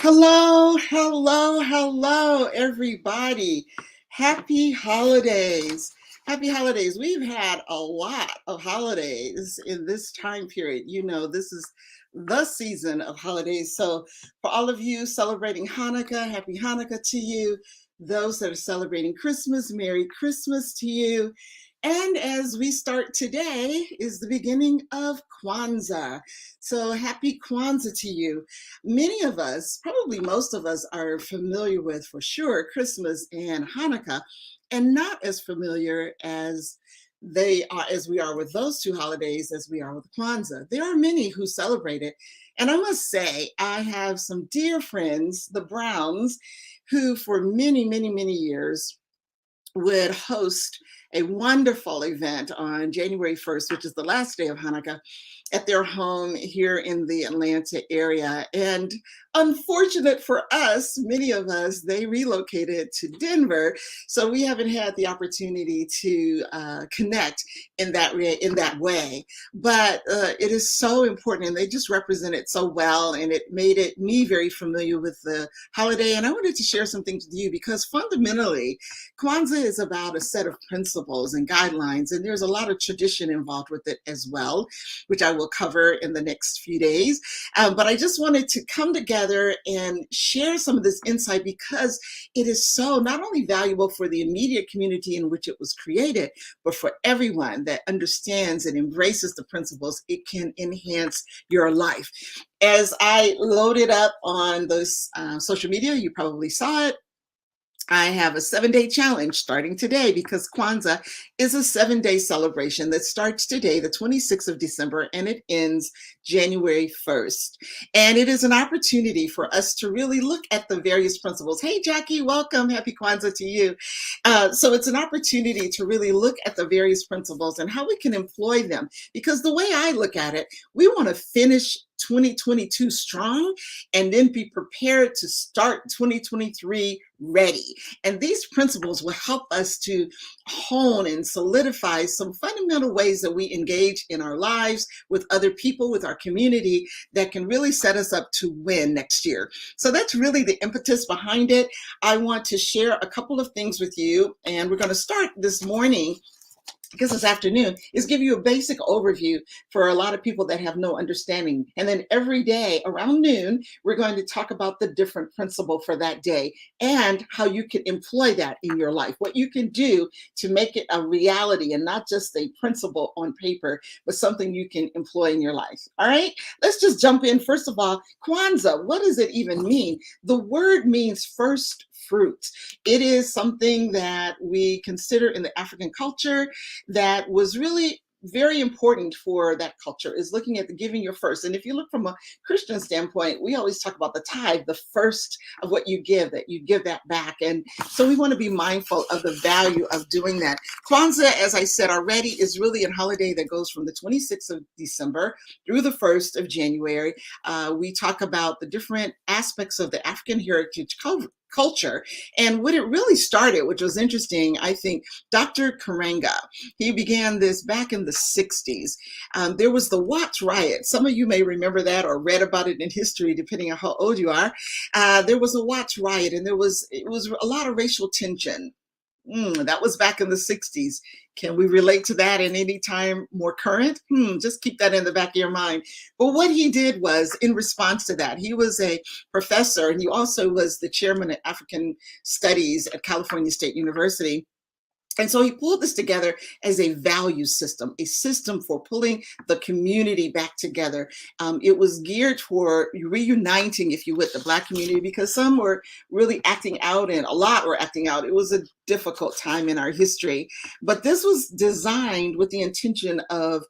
Hello, hello, hello, everybody. Happy holidays. Happy holidays. We've had a lot of holidays in this time period. You know, this is the season of holidays. So, for all of you celebrating Hanukkah, happy Hanukkah to you. Those that are celebrating Christmas, Merry Christmas to you. And as we start today is the beginning of Kwanzaa. So, happy Kwanzaa to you. Many of us, probably most of us, are familiar with, for sure, Christmas and Hanukkah, and not as familiar as we are with those two holidays as we are with Kwanzaa. There are many who celebrate it, and I must say, I have some dear friends, the Browns, who for many, many, many years would host a wonderful event on January 1st, which is the last day of Hanukkah, at their home here in the Atlanta area. And unfortunate for us, many of us, they relocated to Denver, so we haven't had the opportunity to connect in that way. But it is so important, and they just represent it so well, and it made me very familiar with the holiday. And I wanted to share some things with you because fundamentally, Kwanzaa is about a set of principles and guidelines, and there's a lot of tradition involved with it as well, which I will cover in the next few days. But I just wanted to come together and share some of this insight because it is so not only valuable for the immediate community in which it was created, but for everyone that understands and embraces the principles. It can enhance your life. As I loaded up on those social media, you probably saw it. I have a 7-day challenge starting today because Kwanzaa is a 7-day celebration that starts today, the 26th of December, and it ends January 1st. And it is an opportunity for us to really look at the various principles. Hey, Jackie, welcome. Happy Kwanzaa to you. So it's an opportunity to really look at the various principles and how we can employ them. Because the way I look at it, we want to finish 2022 strong and then be prepared to start 2023 ready. And these principles will help us to hone and solidify some fundamental ways that we engage in our lives with other people, with our community, that can really set us up to win next year. So that's really the impetus behind it. I want to share a couple of things with you, and we're going to start this morning, because this afternoon, is give you a basic overview for a lot of people that have no understanding. And then every day around noon, we're going to talk about the different principle for that day and how you can employ that in your life, what you can do to make it a reality and not just a principle on paper, but something you can employ in your life. All right, let's just jump in. First of all, Kwanzaa, what does it even mean? The word means first fruit. It is something that we consider in the African culture that was really very important for that culture, is looking at the giving your first. And if you look from a Christian standpoint, we always talk about the tithe, the first of what you give, that you give that back. And so we want to be mindful of the value of doing that. Kwanzaa, as I said already, is really a holiday that goes from the 26th of December through the 1st of January. We talk about the different aspects of the African heritage culture. And when it really started, which was interesting, I think Dr. Karenga, he began this back in the 60s. There was the Watts riot. Some of you may remember that or read about it in history, depending on how old you are. There was a Watts riot, and it was a lot of racial tension. That was back in the 60s. Can we relate to that in any time more current? Just keep that in the back of your mind. But what he did was, in response to that, he was a professor, and he also was the chairman of African Studies at California State University. And so he pulled this together as a value system, a system for pulling the community back together. It was geared for reuniting, if you would, the Black community, because some were really acting out and a lot were acting out. It was a difficult time in our history. But this was designed with the intention of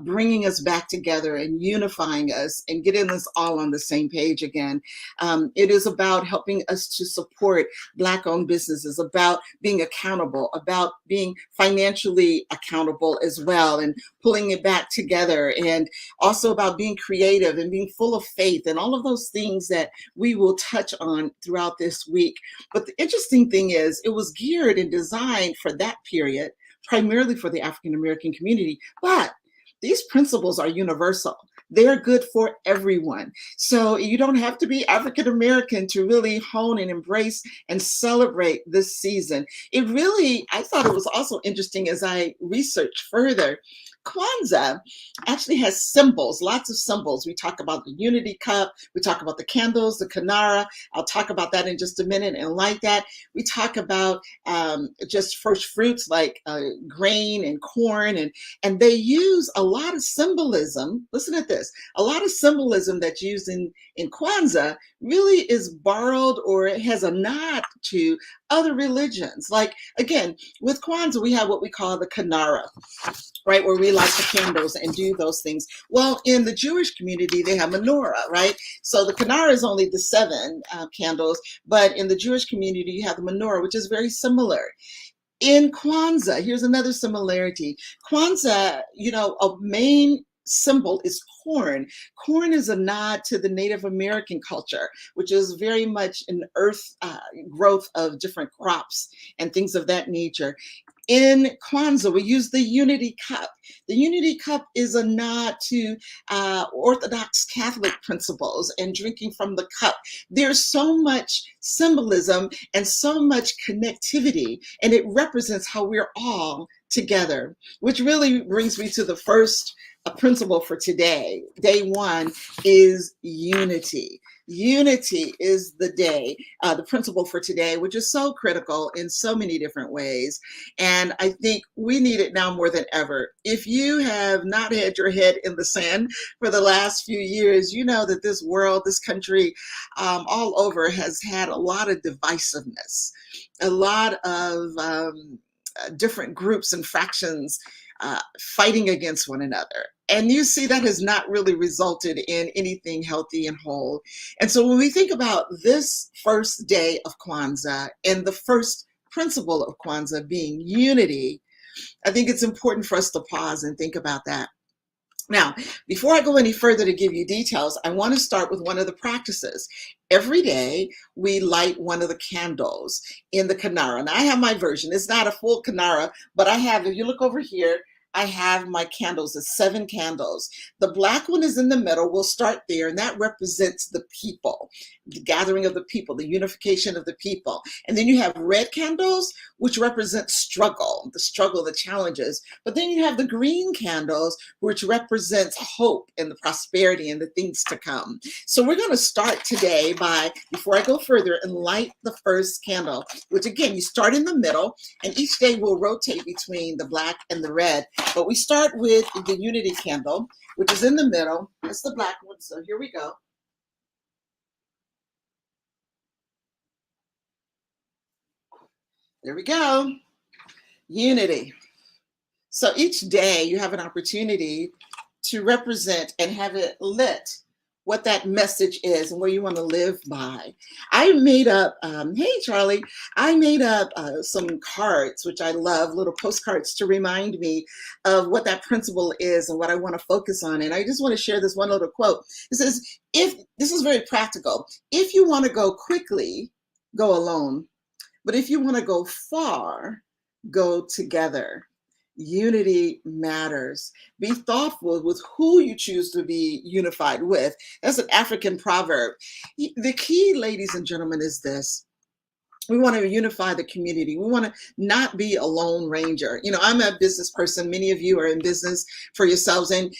bringing us back together and unifying us and getting us all on the same page again. It is about helping us to support Black-owned businesses, about being accountable, about being financially accountable as well, and pulling it back together, and also about being creative and being full of faith and all of those things that we will touch on throughout this week. But the interesting thing is, it was geared and designed for that period, primarily for the African American community, but these principles are universal. They're good for everyone. So you don't have to be African American to really hone and embrace and celebrate this season. It really, I thought it was also interesting as I researched further. Kwanzaa actually has symbols, lots of symbols. We talk about the unity cup, we talk about the candles, the kinara. I'll talk about that in just a minute. And like that, we talk about just first fruits like grain and corn, and they use a lot of symbolism. Listen to this. A lot of symbolism that's used in Kwanzaa really is borrowed, or it has a nod to other religions. Like, again, with Kwanzaa, we have what we call the kinara, right, where we light the candles and do those things. Well, in the Jewish community, they have menorah, right? So the kinara is only the seven candles, but in the Jewish community, you have the menorah, which is very similar. In Kwanzaa, here's another similarity. Kwanzaa, a main symbol is corn. Corn is a nod to the Native American culture, which is very much an earth growth of different crops and things of that nature. In Kwanzaa, we use the unity cup. The unity cup is a nod to Orthodox Catholic principles and drinking from the cup. There's so much symbolism and so much connectivity, and it represents how we're all together, which really brings me to the first principle for today. Day one is unity. Unity is the principle for today, which is so critical in so many different ways. And I think we need it now more than ever. If you have not had your head in the sand for the last few years, you know that this world, this country, all over has had a lot of divisiveness, a lot of different groups and fractions fighting against one another. And you see that has not really resulted in anything healthy and whole. And so when we think about this first day of Kwanzaa and the first principle of Kwanzaa being unity, I think it's important for us to pause and think about that. Now, before I go any further to give you details, I want to start with one of the practices. Every day, we light one of the candles in the kinara. And I have my version. It's not a full kinara, but I have, if you look over here, I have my candles, it's 7 candles. The black one is in the middle. We'll start there, and that represents the people, the gathering of the people, the unification of the people. And then you have red candles, which represent struggle, the challenges. But then you have the green candles, which represents hope and the prosperity and the things to come. So we're going to start today by, before I go further, and light the first candle, which again, you start in the middle, and each day we'll rotate between the black and the red. But we start with the unity candle, which is in the middle. It's the black one, so here we go. There we go. Unity. So each day you have an opportunity to represent and have it lit what that message is and where you want to live by. I made up, hey Charlie, I made up some cards, which I love, little postcards to remind me of what that principle is and what I want to focus on. And I just want to share this one little quote. It says, this is very practical. If you want to go quickly, go alone. But if you want to go far, go together. Unity matters. Be thoughtful with who you choose to be unified with. That's an African proverb. The key, ladies and gentlemen, is this. We want to unify the community. We want to not be a lone ranger. I'm a business person. Many of you are in business for yourselves. And,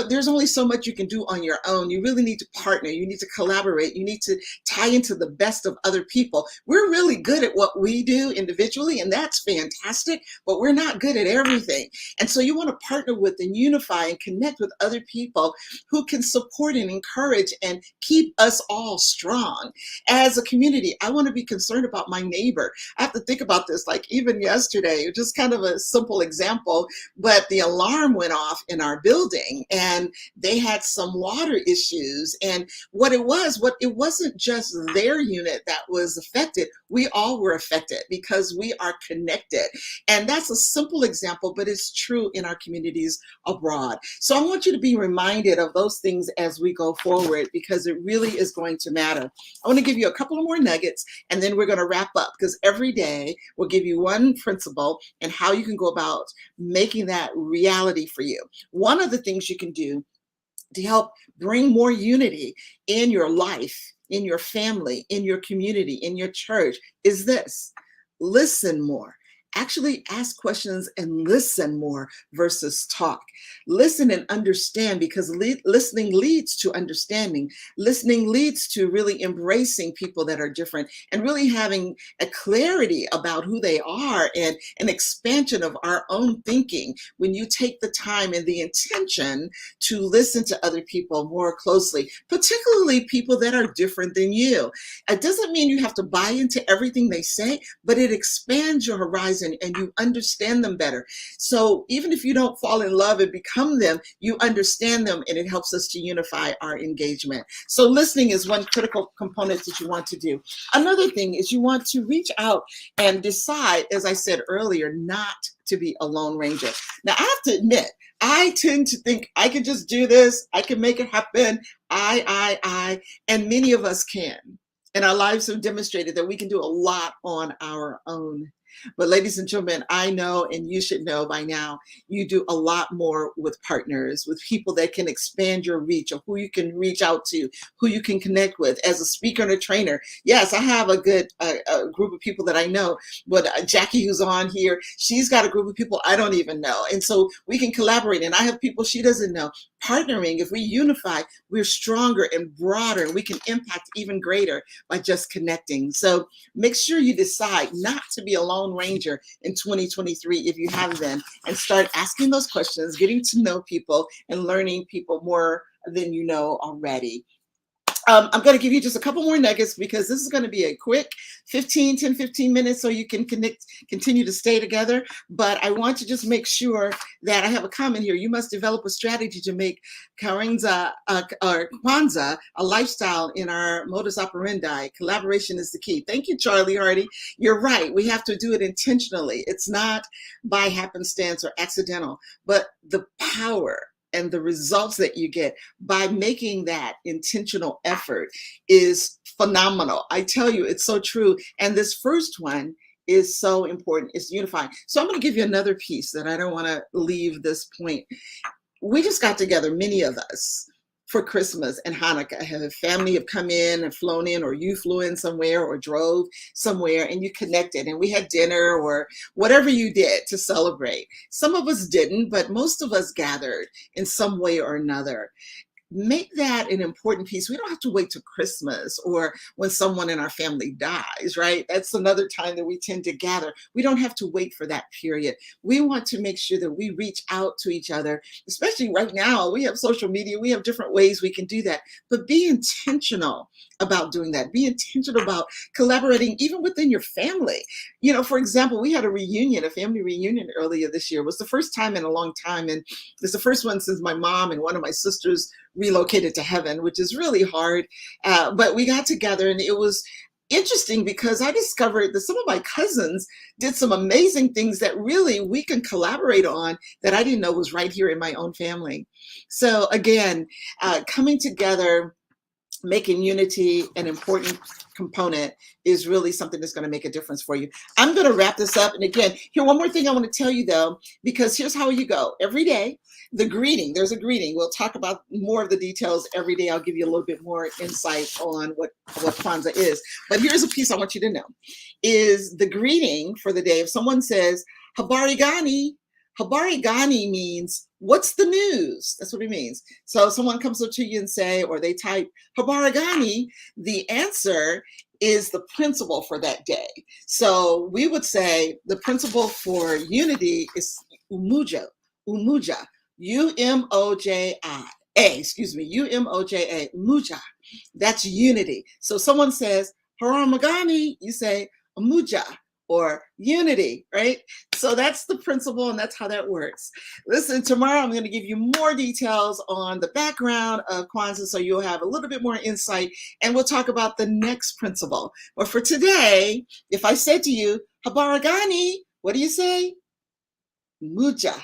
there's only so much you can do on your own. You really need to partner. You need to collaborate. You need to tie into the best of other people. We're really good at what we do individually, and that's fantastic, but we're not good at everything. And so you want to partner with and unify and connect with other people who can support and encourage and keep us all strong. As a community, I want to be concerned about my neighbor. I have to think about this, like even yesterday, just kind of a simple example, but the alarm went off in our building and they had some water issues. And it wasn't just their unit that was affected. We all were affected because we are connected. And that's a simple example, but it's true in our communities abroad. So I want you to be reminded of those things as we go forward, because it really is going to matter. I want to give you a couple of more nuggets, and then we're going to wrap up, because every day we'll give you one principle and how you can go about making that reality for you. One of the things you can do to help bring more unity in your life, in your family, in your community, in your church is this: listen more. Actually ask questions and listen more versus talk. Listen and understand, because listening leads to understanding. Listening leads to really embracing people that are different and really having a clarity about who they are and an expansion of our own thinking when you take the time and the intention to listen to other people more closely, particularly people that are different than you. It doesn't mean you have to buy into everything they say, but it expands your horizon and you understand them better. So even if you don't fall in love and become them, you understand them, and it helps us to unify our engagement. So listening is one critical component that you want to do. Another thing is you want to reach out and decide, as I said earlier, not to be a lone ranger. Now, I have to admit, I tend to think I can just do this, I can make it happen, and many of us can. And our lives have demonstrated that we can do a lot on our own. But ladies and gentlemen, I know, and you should know by now, you do a lot more with partners, with people that can expand your reach of who you can reach out to, who you can connect with as a speaker and a trainer. Yes, I have a good group of people that I know, but Jackie, who's on here, she's got a group of people I don't even know. And so we can collaborate, and I have people she doesn't know. Partnering, if we unify, we're stronger and broader, and we can impact even greater by just connecting. So make sure you decide not to be a lone ranger in 2023 if you haven't been, and start asking those questions, getting to know people, and learning people more than you know already. I'm going to give you just a couple more nuggets, because this is going to be a quick 15 minutes so you can continue to stay together. But I want to just make sure that I have a comment here. You must develop a strategy to make Kwanzaa a lifestyle in our modus operandi. Collaboration is the key. Thank you, Charlie Hardy. You're right. We have to do it intentionally. It's not by happenstance or accidental, but the power and the results that you get by making that intentional effort is phenomenal. I tell you, it's so true. And this first one is so important. It's unifying. So I'm going to give you another piece that I don't want to leave this point. We just got together, many of us, for Christmas and Hanukkah. Have family have come in and flown in, or you flew in somewhere or drove somewhere, and you connected, and we had dinner or whatever you did to celebrate. Some of us didn't, but most of us gathered in some way or another. Make that an important piece. We don't have to wait till Christmas or when someone in our family dies, right? That's another time that we tend to gather. We don't have to wait for that period. We want to make sure that we reach out to each other, especially right now. We have social media, we have different ways we can do that, but be intentional about doing that. Be intentional about collaborating even within your family. You know, for example, we had a family reunion earlier this year. It was the first time in a long time, and it's the first one since my mom and one of my sisters relocated to heaven, which is really hard. But we got together, and it was interesting because I discovered that some of my cousins did some amazing things that really we can collaborate on that I didn't know was right here in my own family. So again, coming together, making unity an important component is really something that's going to make a difference for you. I'm going to wrap this up. And again, here, one more thing I want to tell you though, because here's how you go every day. The greeting, there's a greeting. We'll talk about more of the details every day. I'll give you a little bit more insight on what Kwanzaa is. But here's a piece I want you to know is the greeting for the day. If someone says, Habari Gani, Habari Gani means, what's the news? That's what it means. So if someone comes up to you and say, or they type Habari Gani, the answer is the principle for that day. So we would say the principle for unity is Umoja, Umoja, Umoja, Umoja. That's unity. So someone says Haramagani, you say Umoja, or unity, right? So that's the principle, and that's how that works. Listen, tomorrow I'm going to give you more details on the background of Kwanzaa, so you'll have a little bit more insight, and we'll talk about the next principle. But for today, if I said to you, Habaragani, what do you say? Muja,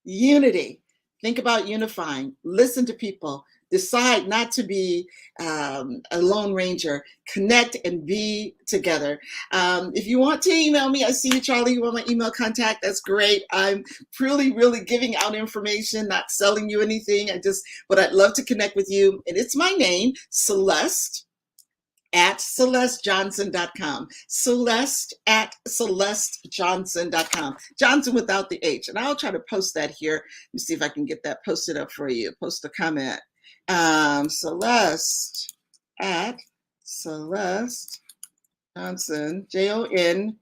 unity. Think about unifying. Listen to people. Decide not to be a lone ranger. Connect and be together. If you want to email me, I see you, Charlie. You want my email contact? That's great. I'm really giving out information, not selling you anything. But I'd love to connect with you. And it's my name, Celeste at CelesteJohnson.com. Celeste at CelesteJohnson.com. Johnson without the H. And I'll try to post that here. Let me see if I can get that posted up for you. Post a comment. Celeste at Celeste Johnson, JONSON.com.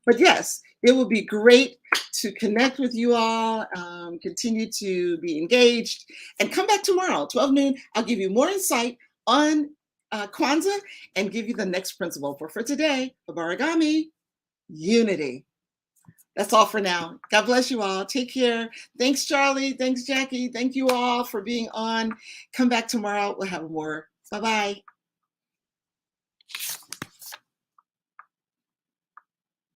But yes, it would be great to connect with you all, continue to be engaged, and come back tomorrow, 12 noon. I'll give you more insight on Kwanzaa and give you the next principle. For today, of origami, unity. That's all for now. God bless you all. Take care. Thanks, Charlie. Thanks, Jackie. Thank you all for being on. Come back tomorrow. We'll have more. Bye-bye.